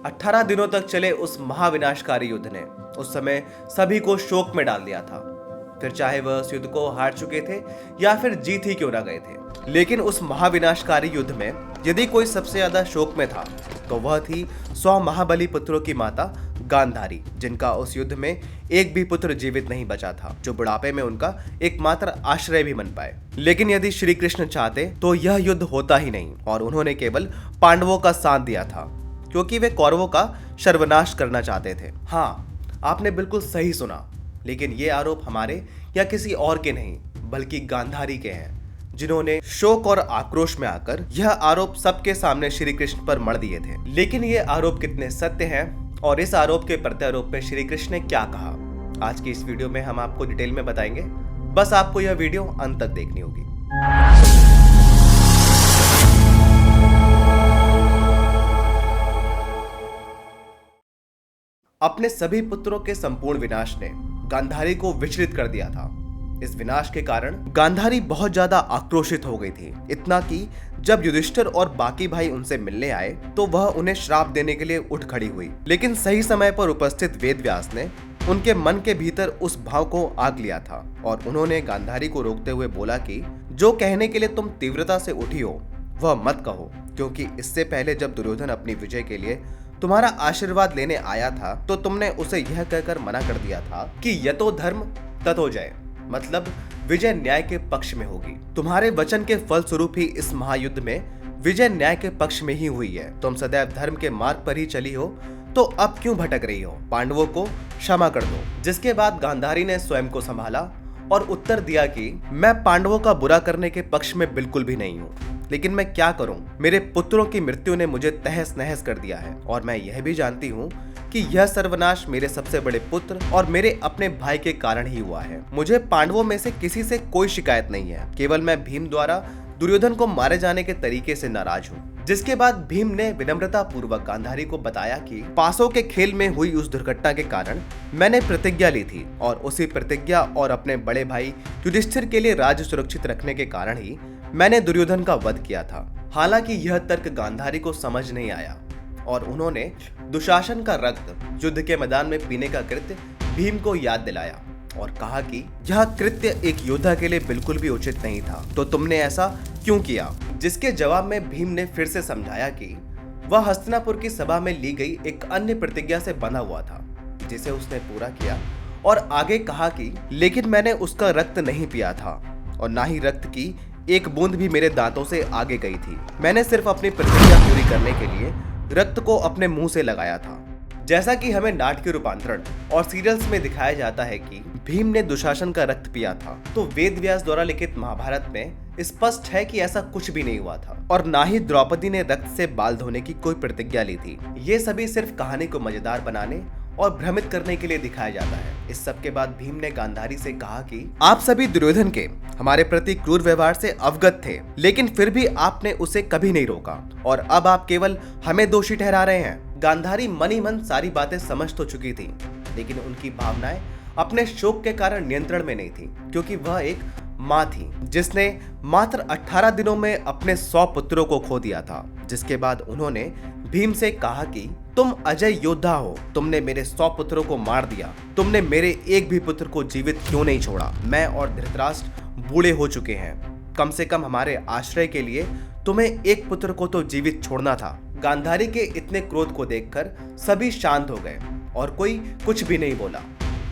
18 दिनों तक चले उस महाविनाशकारी युद्ध ने उस समय सभी को शोक में डाल दिया था। फिर चाहे वह उस युद्ध को हार चुके थे या फिर जीत ही क्यों ना गए थे, लेकिन उस महाविनाशकारी युद्ध में यदि कोई सबसे ज्यादा शोक में था तो वह थी 100 महाबली पुत्रों की माता गांधारी, जिनका उस युद्ध में एक भी पुत्र जीवित नहीं बचा था, जो बुढ़ापे में उनका एकमात्र आश्रय भी बन पाए। लेकिन यदि श्री कृष्ण चाहते तो यह युद्ध होता ही नहीं और उन्होंने केवल पांडवों का साथ दिया था, क्योंकि वे कौरवों का सर्वनाश करना चाहते थे। हाँ, आपने बिल्कुल सही सुना, लेकिन ये आरोप हमारे या किसी और के नहीं बल्कि गांधारी के हैं, जिन्होंने शोक और आक्रोश में आकर यह आरोप सबके सामने श्री कृष्ण पर मढ़ दिए थे। लेकिन ये आरोप कितने सत्य हैं और इस आरोप के प्रत्यारोप पे श्री कृष्ण ने क्या कहा, आज की इस वीडियो में हम आपको डिटेल में बताएंगे। बस आपको यह वीडियो अंत तक देखनी होगी। अपने सभी पुत्रों के संपूर्ण विनाश ने गांधारी को विचलित कर दिया था। इस विनाश के कारण गांधारी बहुत ज्यादा आक्रोशित हो गई थी, इतना कि जब युधिष्ठिर और बाकी भाई उनसे मिलने आए तो वह उन्हें श्राप देने के लिए उठ खड़ी हुई। लेकिन सही समय पर उपस्थित वेदव्यास ने उनके मन के भीतर उस भाव को आग लिया था और उन्होंने गांधारी को रोकते हुए बोला कि जो कहने के लिए तुम तीव्रता से उठी हो वह मत कहो, क्योंकि इससे पहले जब दुर्योधन अपनी विजय के लिए तुम्हारा आशीर्वाद लेने आया था तो तुमने उसे यह कहकर मना कर दिया था कि यतो धर्म ततो जय, मतलब विजय न्याय के पक्ष में होगी। तुम्हारे वचन के फलस्वरूप ही इस महायुद्ध में विजय न्याय के पक्ष में ही हुई है। तुम सदैव धर्म के मार्ग पर ही चली हो, तो अब क्यों भटक रही हो? पांडवों को क्षमा कर दो। जिसके बाद गांधारी ने स्वयं को संभाला और उत्तर दिया कि मैं पांडवों का बुरा करने के पक्ष में बिल्कुल भी नहीं हूँ, लेकिन मैं क्या करूं? मेरे पुत्रों की मृत्यु ने मुझे तहस नहस कर दिया है और मैं यह भी जानती हूँ कि यह सर्वनाश मेरे सबसे बड़े पुत्र और मेरे अपने भाई के कारण ही हुआ है। मुझे पांडवों में से किसी से कोई शिकायत नहीं है, केवल मैं भीम द्वारा दुर्योधन को मारे जाने के तरीके से नाराज हूँ। जिसके बाद भीम ने विनम्रता पूर्वक गांधारी को बताया कि पासों के खेल में हुई उस दुर्घटना के कारण मैंने प्रतिज्ञा ली थी और उसी प्रतिज्ञा और अपने बड़े भाई युधिष्ठिर के लिए राज्य सुरक्षित रखने के कारण ही मैंने दुर्योधन का वध किया था। हालांकि यह तर्क गांधारी को समझ नहीं आया और उन्होंने दुशासन का रक्त युद्ध के मैदान में पीने का कृत्य भीम को याद दिलाया और कहा कि यह कृत्य एक योद्धा के लिए बिल्कुल भी उचित नहीं था, तो तुमने ऐसा क्यों किया? जिसके जवाब में भीम ने फिर से समझाया कि वह हस्तिनापुर की सभा में ली गई एक अन्य प्रतिज्ञा से बंधा हुआ था, जिसे उसने पूरा किया, और आगे कहा कि लेकिन मैंने उसका रक्त नहीं पिया था और ना ही रक्त की एक बूंद भी मेरे दांतों से आगे गई थी। मैंने सिर्फ अपनी प्रतिज्ञा पूरी करने के लिए रक्त को अपने मुंह से लगाया था। जैसा कि हमें नाटकीय रूपांतरण और सीरियल्स में दिखाया जाता है कि भीम ने दुशासन का रक्त पिया था, तो वेदव्यास द्वारा लिखित महाभारत में स्पष्ट है कि ऐसा कुछ भी नहीं हुआ था और ना ही द्रौपदी ने रक्त से बाल धोने की कोई प्रतिज्ञा ली थी। ये सभी सिर्फ कहानी को मजेदार बनाने और भ्रमित करने के लिए दिखाया जाता है। इस सब के बाद भीम ने गांधारी से कहा कि आप सभी दुर्योधन के हमारे प्रति क्रूर व्यवहार से अवगत थे, लेकिन फिर भी आपने उसे कभी नहीं रोका और अब आप केवल हमें दोषी ठहरा रहे हैं। गांधारी मन ही मन सारी बातें समझ तो चुकी थी, लेकिन उनकी भावनाएं अपने शोक के कारण नियंत्रण में नहीं थी, क्योंकि वह एक माँ थी जिसने मात्र 18 दिनों में अपने 100 पुत्रों को खो दिया था। जिसके बाद उन्होंने भीम से कहा कि तुम अजय योद्धा हो, तुमने मेरे 100 पुत्रों को मार दिया, तुमने मेरे एक भी पुत्र को जीवित क्यों नहीं छोड़ा? मैं और धृतराष्ट्र बूढ़े हो चुके हैं, कम से कम हमारे आश्रय के लिए तुम्हें एक पुत्र को तो जीवित छोड़ना था। गांधारी के इतने क्रोध को देखकर सभी शांत हो गए और कोई कुछ भी नहीं बोला,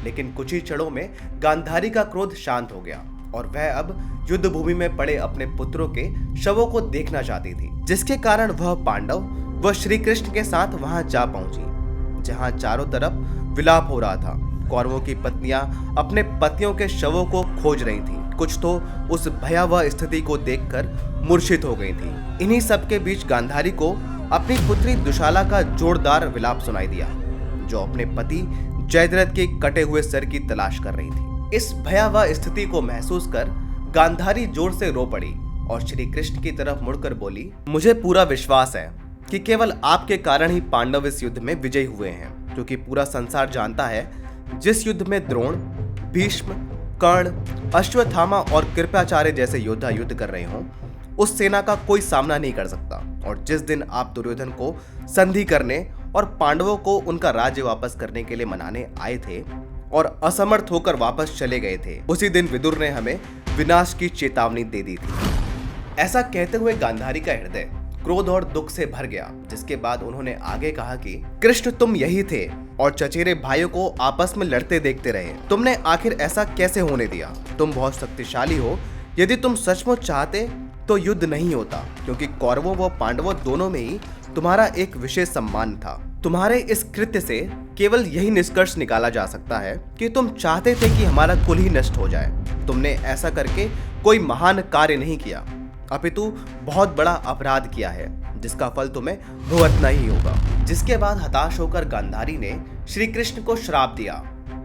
लेकिन कुछ ही क्षणों में गांधारी का क्रोध शांत हो गया और वह अब युद्ध भूमि में पड़े अपने पुत्रों के शवों को देखना चाहती थी, जिसके कारण वह पांडव व श्री कृष्ण के साथ वहां जा पहुंची, जहां चारों तरफ विलाप हो रहा था। कौरवों की पत्नियां अपने पतियों के शवों को खोज रही थीं, कुछ तो उस भयावह स्थिति को देखकर मूर्छित हो गई थीं। इन्हीं सब के बीच गांधारी को अपनी पुत्री दुशाला का जोरदार विलाप सुनाई दिया, जो अपने पति जयद्रथ के कटे हुए सर की तलाश कर रही थी। इस भयावह स्थिति को महसूस कर गांधारी जोर से रो पड़ी और श्री कृष्ण की तरफ मुड़कर बोली, मुझे पूरा विश्वास है कि केवल आपके कारण ही पांडव इस युद्ध में विजयी हुए हैं, क्योंकि पूरा संसार जानता है जिस युद्ध में द्रोण, भीष्म, कर्ण, अश्वत्थामा और कृपाचार्य जैसे योद्धा युद्ध कर रहे हों, उस सेना का कोई सामना नहीं कर सकता। और जिस दिन आप दुर्योधन को संधि करने और पांडवों को उनका राज्य वापस करने के लिए मनाने आए थे और असमर्थ होकर वापस चले गए थे, उसी दिन विदुर ने हमें विनाश की चेतावनी दे दी थी। ऐसा कहते हुए गांधारी का हृदय क्रोध और दुख से भर गया, जिसके बाद उन्होंने आगे कहा कि कृष्ण तुम यही थे और चचेरे भाइयों को आपस में लड़ते देखते रहे। तुमने आखिर ऐसा कैसे होने दिया? तुम बहुत शक्तिशाली हो। यदि तुम सचमुच चाहते तो युद्ध नहीं होता, क्योंकि कौरवों व पांडवों दोनों में ही तुम्हारा एक विशेष सम्मान था। तुम्हारे इस कृत्य से केवल यही निष्कर्ष निकाला जा सकता है कि तुम चाहते थे कि हमारा कुल ही नष्ट हो जाए। तुमने ऐसा करके कोई महान कार्य नहीं किया, अपितु बहुत बड़ा अपराध किया है, जिसका फल तुम्हें भुगतना ही होगा। जिसके बाद हताश होकर गांधारी ने श्री कृष्ण को श्राप दिया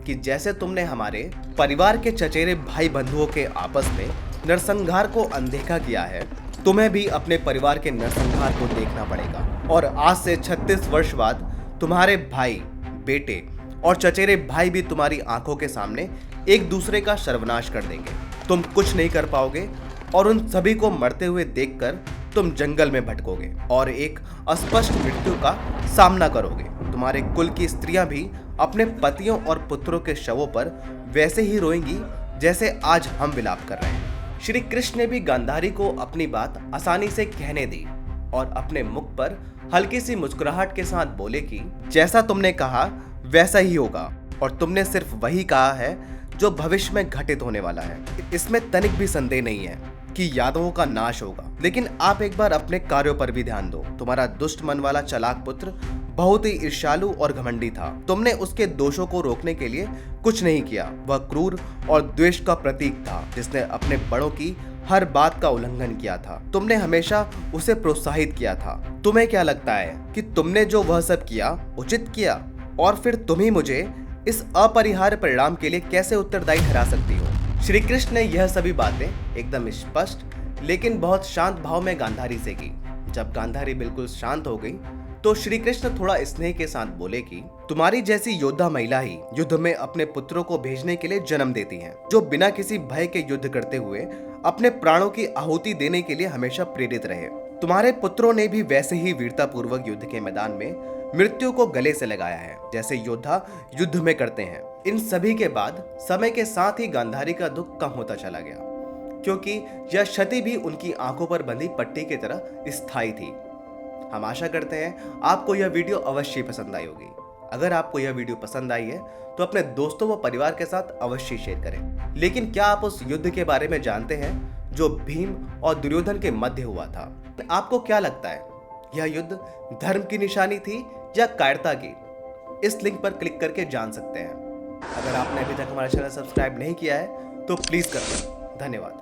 कि जैसे तुमने हमारे परिवार के चचेरे भाई बंधुओं के आपस में नरसंहार को अनदेखा किया है, तुम्हें भी अपने परिवार के नरसंहार को देखना पड़ेगा। और आज से 36 वर्ष बाद तुम्हारे भाई, बेटे और चचेरे भाई भी तुम्हारी आंखों के सामने एक दूसरे का सर्वनाश कर देंगे। तुम कुछ नहीं कर पाओगे और उन सभी को मरते हुए देखकर तुम जंगल में भटकोगे और एक अस्पष्ट मृत्यु का सामना करोगे। तुम्हारे कुल की स्त्रियां भी अपने पतियों और पुत्रों के शवों पर वैसे ही रोएंगी जैसे आज हम विलाप कर रहे हैं। श्री कृष्ण ने भी गांधारी को अपनी बात आसानी से कहने दी और अपने मुख पर हल्की सी मुस्कुराहट के साथ बोले कि जैसा तुमने कहा वैसा ही होगा, और तुमने सिर्फ वही कहा है जो भविष्य में घटित होने वाला है। इसमें तनिक भी संदेह नहीं है कि यादवों का नाश होगा। लेकिन आप एक बार अपने कार्यों पर भी ध्यान दो। तुम्हारा दुष्ट मन वाला चालाक पुत्र बहुत ही ईर्ष्यालु और घमंडी था। तुमने उसके दोषों को रोकने के लिए कुछ नहीं किया। वह क्रूर और द्वेष का प्रतीक था, जिसने अपने बड़ों की हर बात का उल्लंघन किया था। तुमने हमेशा उसे प्रोत्साहित किया था। तुम्हें क्या लगता है कि तुमने जो वह सब किया उचित किया? और फिर तुम ही मुझे इस अपरिहार्य परिणाम के लिए कैसे उत्तरदायी ठहरा सकती हो? श्री कृष्ण ने यह सभी बातें एकदम स्पष्ट लेकिन बहुत शांत भाव में गांधारी से की। जब गांधारी बिल्कुल शांत हो गई तो श्री कृष्ण थोड़ा स्नेह के साथ बोले कि तुम्हारी जैसी योद्धा महिला ही युद्ध में अपने पुत्रों को भेजने के लिए जन्म देती हैं, जो बिना किसी भय के युद्ध करते हुए अपने प्राणों की आहुति देने के लिए हमेशा प्रेरित रहे। तुम्हारे पुत्रों ने भी वैसे ही वीरता पूर्वक युद्ध के मैदान में मृत्यु को गले से लगाया है, जैसे योद्धा युद्ध में करते हैं। इन सभी के बाद समय के साथ ही गांधारी का दुख कम होता चला गया, क्योंकि यह क्षति भी उनकी आंखों पर बंधी पट्टी की तरह स्थायी थी। हम आशा करते हैं आपको यह वीडियो अवश्य पसंद आई होगी। अगर आपको यह वीडियो पसंद आई है तो अपने दोस्तों व परिवार के साथ अवश्य शेयर करें। लेकिन क्या आप उस युद्ध के बारे में जानते हैं जो भीम और दुर्योधन के मध्य हुआ था? आपको क्या लगता है, यह युद्ध धर्म की निशानी थी या कायरता की? इस लिंक पर क्लिक करके जान सकते हैं। अगर आपने अभी तक हमारा चैनल सब्सक्राइब नहीं किया है तो प्लीज कर दें। धन्यवाद।